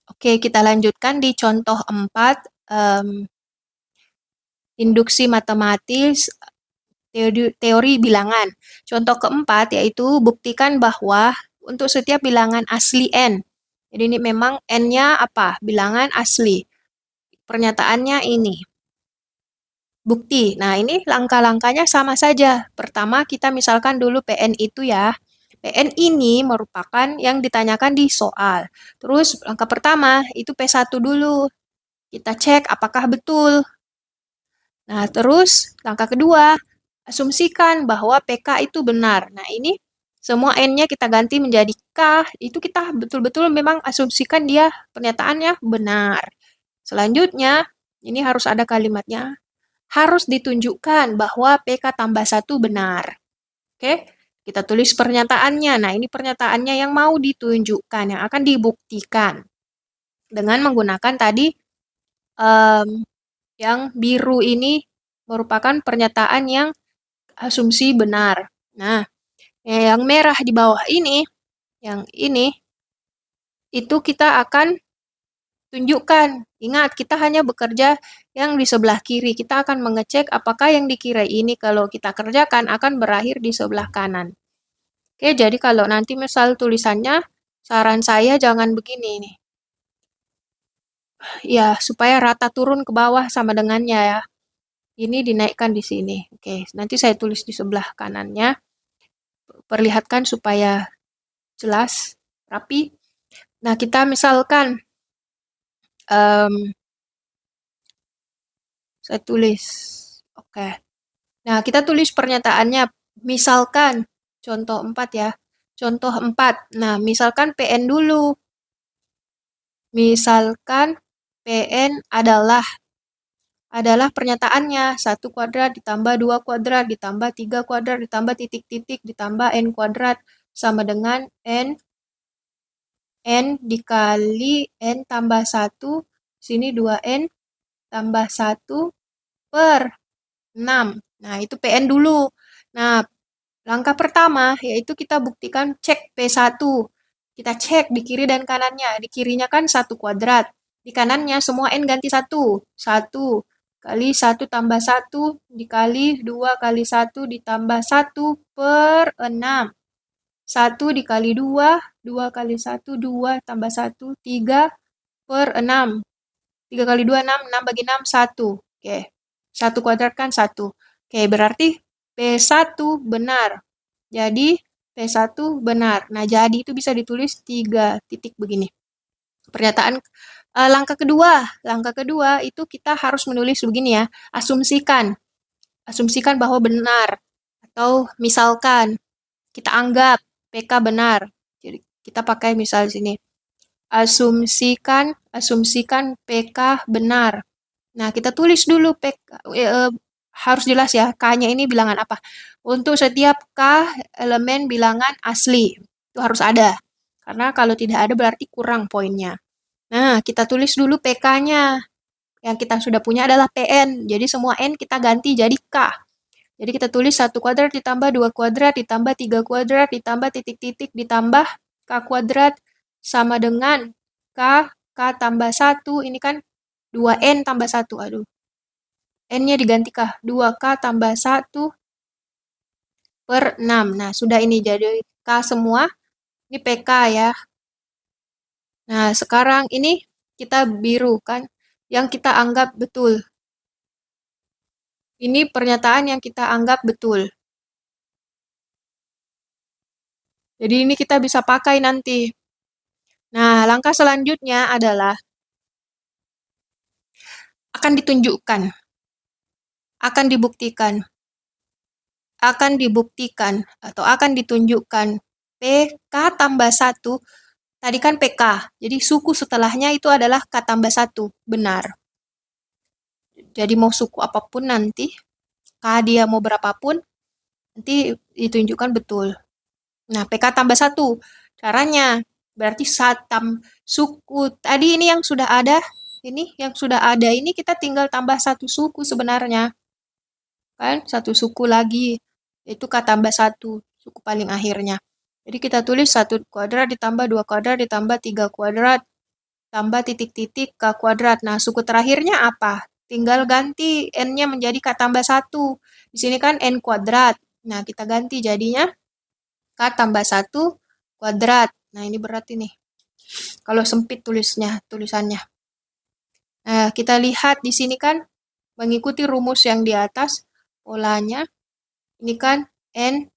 Oke, kita lanjutkan di contoh 4, induksi matematis, teori bilangan. Contoh keempat yaitu buktikan bahwa untuk setiap bilangan asli N. Jadi ini memang N-nya apa? Bilangan asli. Pernyataannya ini. Bukti. Nah, ini langkah-langkahnya sama saja. Pertama, kita misalkan dulu PN itu ya. PN ini merupakan yang ditanyakan di soal. Terus langkah pertama itu P1 dulu. Kita cek apakah betul. Nah, terus langkah kedua, asumsikan bahwa PK itu benar. Nah, ini semua N-nya kita ganti menjadi K, itu kita betul-betul memang asumsikan dia pernyataannya benar. Selanjutnya, ini harus ada kalimatnya, harus ditunjukkan bahwa PK tambah 1 benar. Oke, kita tulis pernyataannya. Nah, ini pernyataannya yang mau ditunjukkan, yang akan dibuktikan. Dengan menggunakan tadi yang biru ini merupakan pernyataan yang asumsi benar. Nah, yang merah di bawah ini, yang ini, itu kita akan tunjukkan. Ingat, kita hanya bekerja yang di sebelah kiri. Kita akan mengecek apakah yang dikira ini kalau kita kerjakan akan berakhir di sebelah kanan. Oke, jadi kalau nanti misal tulisannya, saran saya jangan begini nih. Ya, supaya rata turun ke bawah sama dengannya ya. Ini dinaikkan di sini. Oke, nanti saya tulis di sebelah kanannya. Perlihatkan supaya jelas, rapi. Nah, kita misalkan, saya tulis. Oke. Nah, kita tulis pernyataannya. Misalkan, contoh 4 ya. Contoh 4. Nah, misalkan PN dulu. Misalkan PN adalah pernyataannya 1 kuadrat ditambah 2 kuadrat ditambah 3 kuadrat ditambah titik-titik ditambah N kuadrat sama dengan N dikali N tambah 1, sini 2N tambah 1 per 6. Nah, itu PN dulu. Nah, langkah pertama yaitu kita buktikan cek P1. Kita cek di kiri dan kanannya. Di kirinya kan 1 kuadrat. Di kanannya semua N ganti 1. 1 kali 1 tambah 1 dikali 2 kali 1 ditambah 1 per 6. 1 dikali 2, 2 kali 1, 2 tambah 1, 3 per 6. 3 kali 2, 6, 6 bagi 6, 1. Oke, 1 kuadrat kan 1. Oke, berarti P1 benar. Jadi, P1 benar. Nah, jadi itu bisa ditulis 3 titik begini. Pernyataan langkah kedua. Langkah kedua itu kita harus menulis begini ya. Asumsikan. Asumsikan bahwa benar. Atau misalkan, kita anggap PK benar. Jadi, kita pakai misal sini. Asumsikan PK benar. Nah, kita tulis dulu harus jelas ya, K-nya ini bilangan apa. Untuk setiap K elemen bilangan asli, itu harus ada. Karena kalau tidak ada berarti kurang poinnya. Nah, kita tulis dulu PK-nya. Yang kita sudah punya adalah PN. Jadi semua N kita ganti jadi K. Jadi kita tulis 1 kuadrat ditambah 2 kuadrat ditambah 3 kuadrat ditambah titik-titik ditambah K kuadrat sama dengan K tambah 1. Ini kan 2N tambah 1. Aduh. N-nya diganti K. 2K tambah 1 per 6. Nah, sudah ini jadi K semua. Ini PK ya. Nah, sekarang ini kita biru kan. Yang kita anggap betul. Ini pernyataan yang kita anggap betul. Jadi ini kita bisa pakai nanti. Nah, langkah selanjutnya adalah akan ditunjukkan, akan dibuktikan, atau akan ditunjukkan PK tambah 1, tadi kan PK, jadi suku setelahnya itu adalah K tambah 1, benar. Jadi mau suku apapun nanti, K dia mau berapapun, nanti ditunjukkan betul. Nah, PK tambah 1, caranya, berarti suku, tadi ini yang sudah ada, ini kita tinggal tambah 1 suku sebenarnya. Kan, 1 suku lagi, itu K tambah 1, suku paling akhirnya. Jadi kita tulis 1 kuadrat ditambah 2 kuadrat ditambah 3 kuadrat tambah titik-titik K kuadrat. Nah, suku terakhirnya apa? Tinggal ganti N-nya menjadi K tambah 1. Di sini kan N kuadrat. Nah, kita ganti jadinya K tambah 1 kuadrat. Nah, ini berarti nih. Kalau sempit tulisannya. Nah, kita lihat di sini kan mengikuti rumus yang di atas polanya. Ini kan N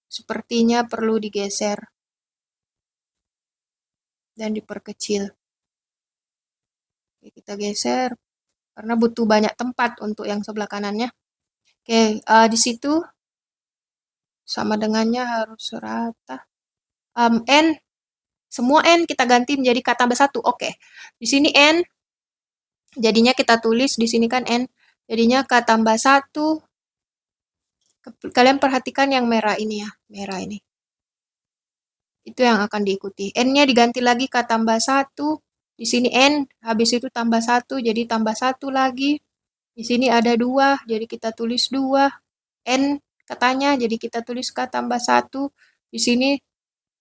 sepertinya perlu digeser dan diperkecil. Oke, kita geser karena butuh banyak tempat untuk yang sebelah kanannya. Oke, di situ sama dengannya harus rata. N, semua N kita ganti menjadi K tambah 1. Oke, di sini N, jadinya kita tulis di sini kan N, jadinya K tambah 1. Kalian perhatikan yang merah ini ya, merah ini. Itu yang akan diikuti. N-nya diganti lagi K tambah 1. Di sini N, habis itu tambah 1, jadi tambah 1 lagi. Di sini ada 2, jadi kita tulis 2. N katanya, jadi kita tulis K tambah 1. Di sini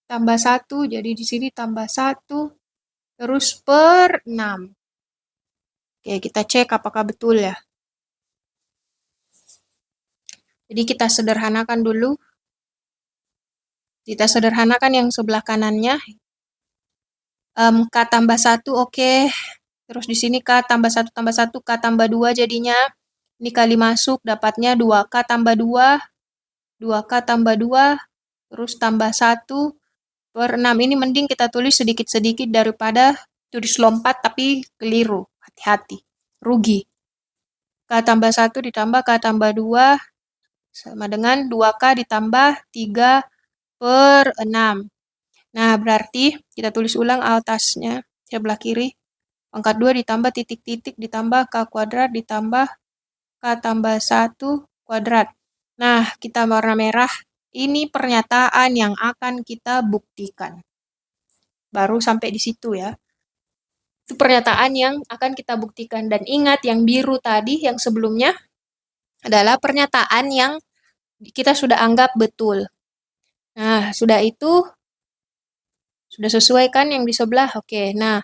tambah 1, jadi di sini tambah 1. Terus per 6. Oke, kita cek apakah betul ya. Jadi kita sederhanakan dulu. Kita sederhanakan yang sebelah kanannya. K tambah 1, oke. Terus di sini K tambah 1 tambah 1, K tambah 2 jadinya. Ini kali masuk, dapatnya 2K tambah 2. 2K tambah 2. Terus tambah 1 per 6. Ini mending kita tulis sedikit-sedikit daripada tulis lompat tapi keliru. Hati-hati. Rugi. K tambah 1 ditambah K tambah 2 sama dengan 2K ditambah 3 per 6. Nah, berarti kita tulis ulang atasnya sebelah kiri. Pangkat 2 ditambah titik-titik ditambah K kuadrat ditambah K tambah 1 kuadrat. Nah, kita warna merah. Ini pernyataan yang akan kita buktikan. Baru sampai di situ ya. Itu pernyataan yang akan kita buktikan. Dan ingat yang biru tadi, yang sebelumnya, adalah pernyataan yang kita sudah anggap betul. Nah, sudah itu, sudah sesuai kan yang di sebelah? Oke, nah,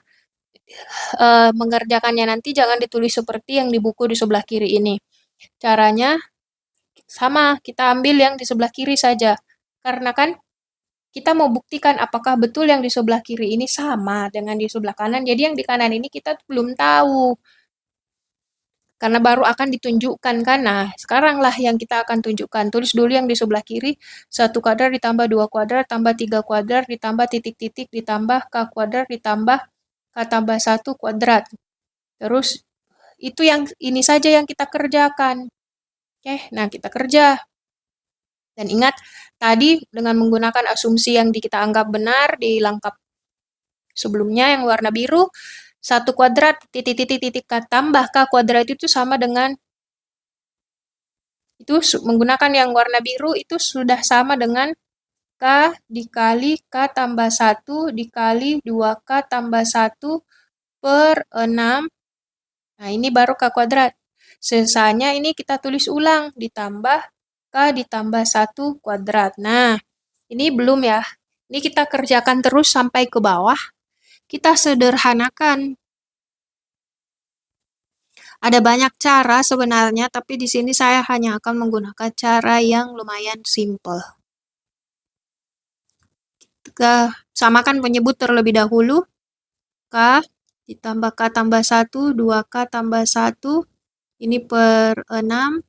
mengerjakannya nanti jangan ditulis seperti yang di buku di sebelah kiri ini. Caranya sama, kita ambil yang di sebelah kiri saja. Karena kan kita mau buktikan apakah betul yang di sebelah kiri ini sama dengan di sebelah kanan. Jadi yang di kanan ini kita belum tahu. Karena baru akan ditunjukkan kan. Nah, sekaranglah yang kita akan tunjukkan. Tulis dulu yang di sebelah kiri. 1 kuadrat ditambah 2 kuadrat tambah 3 kuadrat ditambah titik-titik ditambah K kuadrat ditambah K tambah 1 kuadrat. Terus itu yang ini saja yang kita kerjakan. Oke, nah kita kerja. Dan ingat, tadi dengan menggunakan asumsi yang kita anggap benar di langkap sebelumnya yang warna biru, 1 kuadrat titik-titik K tambah K kuadrat itu sama dengan, itu menggunakan yang warna biru itu sudah sama dengan K dikali K tambah 1 dikali 2K tambah 1 per 6. Nah, ini baru K kuadrat. Sisanya ini kita tulis ulang, ditambah K ditambah 1 kuadrat. Nah, ini belum ya. Ini kita kerjakan terus sampai ke bawah. Kita sederhanakan. Ada banyak cara sebenarnya, tapi di sini saya hanya akan menggunakan cara yang lumayan simple. Kita samakan penyebut terlebih dahulu. K ditambah K tambah 1, 2K tambah 1, ini per 6,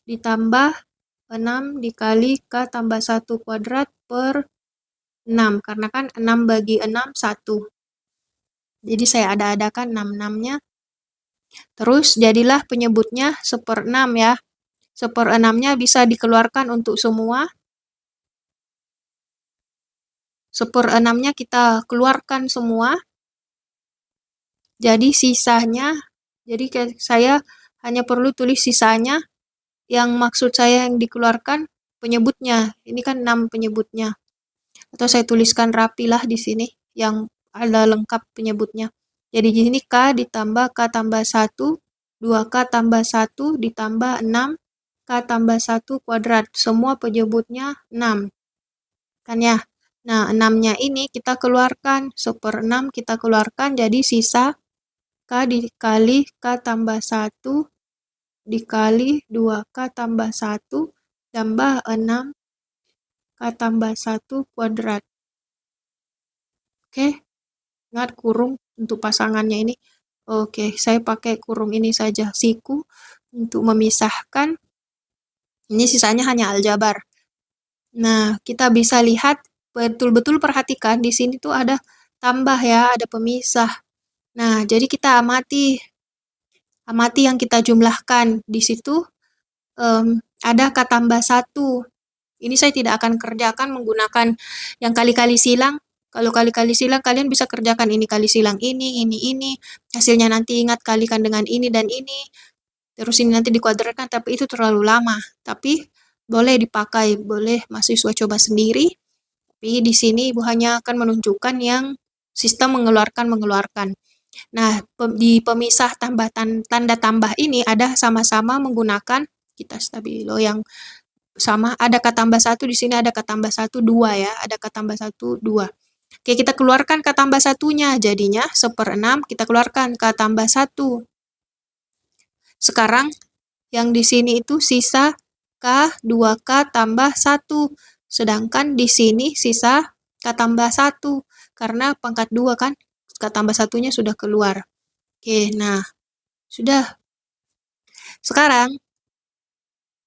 ditambah 6 dikali K tambah 1 kuadrat per 6. Karena kan 6 bagi 6, 1. Jadi saya ada-adakan 6-6-nya. Terus jadilah penyebutnya 1/6 ya. 1/6-nya bisa dikeluarkan untuk semua. 1/6-nya kita keluarkan semua. Jadi sisanya, jadi saya hanya perlu tulis sisanya. Yang maksud saya yang dikeluarkan penyebutnya. Ini kan 6 penyebutnya. Atau saya tuliskan rapilah di sini yang ada lengkap penyebutnya. Jadi di sini K ditambah K tambah 1, 2K tambah 1 ditambah 6, K tambah 1 kuadrat. Semua penyebutnya 6. Kan ya? Nah, 6-nya ini kita keluarkan. 1/6 kita keluarkan, jadi sisa K dikali K tambah 1 dikali 2K tambah 1 tambah 6 K tambah 1 kuadrat. Oke, ingat kurung untuk pasangannya ini. Oke, saya pakai kurung ini saja, siku, untuk memisahkan. Ini sisanya hanya aljabar. Nah, kita bisa lihat, betul-betul perhatikan di sini tuh ada tambah ya, ada pemisah. Nah, jadi kita amati yang kita jumlahkan. Di situ ada K tambah 1. Ini saya tidak akan kerjakan menggunakan yang kali-kali silang. Kalau kali-kali silang, kalian bisa kerjakan ini kali silang ini. Hasilnya nanti ingat kalikan dengan ini dan ini. Terus ini nanti dikuadratkan, tapi itu terlalu lama. Tapi boleh dipakai, boleh mahasiswa coba sendiri. Tapi di sini Ibu hanya akan menunjukkan yang sistem mengeluarkan. Nah, di pemisah tanda tambah ini ada sama-sama menggunakan kita stabilo yang sama, ada K tambah 1, di sini ada K tambah 1, 2 ya. Ada K tambah 1, 2. Oke, kita keluarkan K tambah 1-nya. Jadinya 1/6 kita keluarkan K tambah 1. Sekarang yang di sini itu sisa K 2K tambah 1. Sedangkan di sini sisa K tambah 1. Karena pangkat 2 kan, K tambah 1-nya sudah keluar. Oke, nah sudah. Sekarang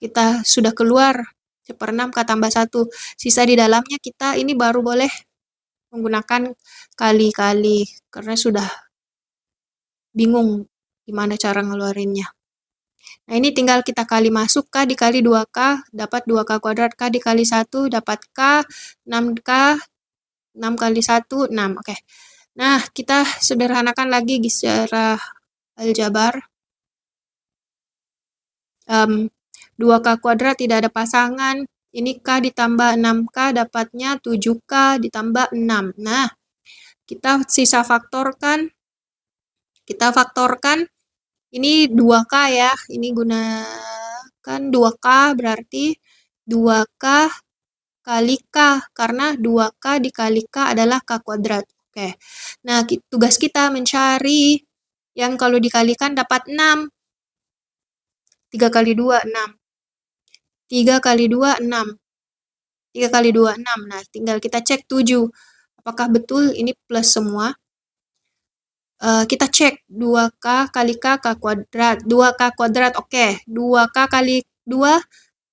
kita sudah keluar 1/6 K tambah 1. Sisa di dalamnya kita ini baru boleh menggunakan kali-kali, karena sudah bingung gimana cara ngeluarinnya. Nah, ini tinggal kita kali masuk, K dikali 2K, dapat 2K kuadrat, K dikali 1, dapat K, 6K, 6 kali 1, 6, oke. Nah, kita sederhanakan lagi secara aljabar. 2K kuadrat tidak ada pasangan, ini K ditambah 6K, dapatnya 7K ditambah 6. Nah, kita sisa faktorkan, ini 2K ya, ini gunakan 2K, berarti 2K kali K, karena 2K dikali K adalah K kuadrat. Oke, nah tugas kita mencari yang kalau dikalikan dapat 6. 3 kali 2, 6. 3 kali 2, 6. 3 kali 2, 6. Nah, tinggal kita cek 7. Apakah betul ini plus semua? Kita cek 2K kali K, K kuadrat. 2K kuadrat, oke. 2K kali 2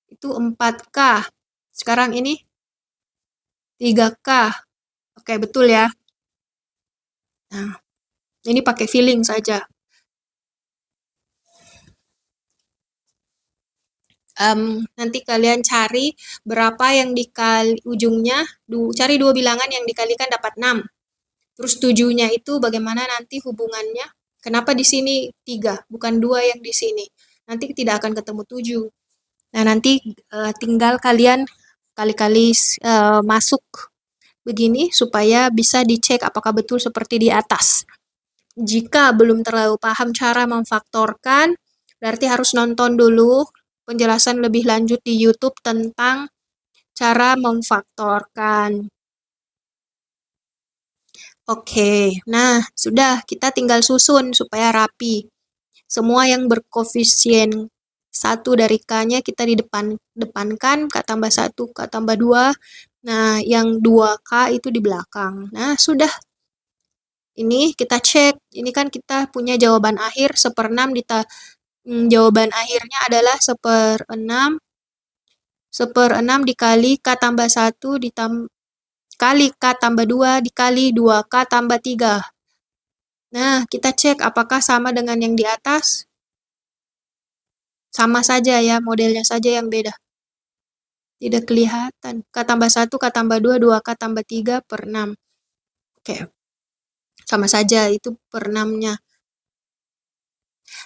itu 4K. Sekarang ini 3K. Oke, betul ya. Nah, ini pakai feeling saja. Nanti kalian cari berapa yang dikali ujungnya, cari 2 bilangan yang dikalikan dapat 6. Terus 7-nya itu bagaimana nanti hubungannya? Kenapa di sini 3, bukan 2 yang di sini? Nanti tidak akan ketemu 7. Nah, nanti tinggal kalian kali-kali masuk begini supaya bisa dicek apakah betul seperti di atas. Jika belum terlalu paham cara memfaktorkan, berarti harus nonton dulu penjelasan lebih lanjut di YouTube tentang cara memfaktorkan. Oke, nah sudah, kita tinggal susun supaya rapi. Semua yang berkoefisien 1 dari K-nya kita depankan, K tambah 1, K tambah 2. Nah, yang 2K itu di belakang. Nah, sudah. Ini kita cek. Ini kan kita punya jawaban akhir 1/6 jawaban akhirnya adalah 1/6 dikali K tambah 1 kali K tambah 2 dikali 2K tambah 3. Nah, kita cek apakah sama dengan yang di atas. Sama saja ya, modelnya saja yang beda. Tidak kelihatan. K tambah 1, K tambah 2, 2K tambah 3 per 6. Oke. Sama saja, itu per 6-nya.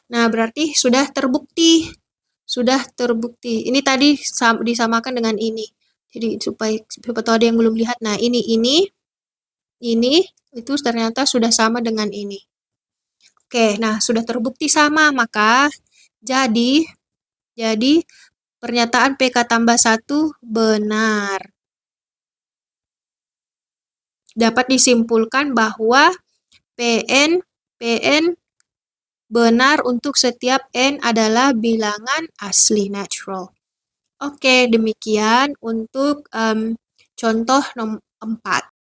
Nah, berarti sudah terbukti. Sudah terbukti. Ini tadi disamakan dengan ini. Jadi supaya tahu ada yang belum lihat. Nah, ini itu ternyata sudah sama dengan ini. Oke, nah sudah terbukti sama, maka jadi pernyataan PK tambah 1 benar. dapat disimpulkan bahwa Pn benar untuk setiap n adalah bilangan asli natural. Oke, demikian untuk contoh nomor 4.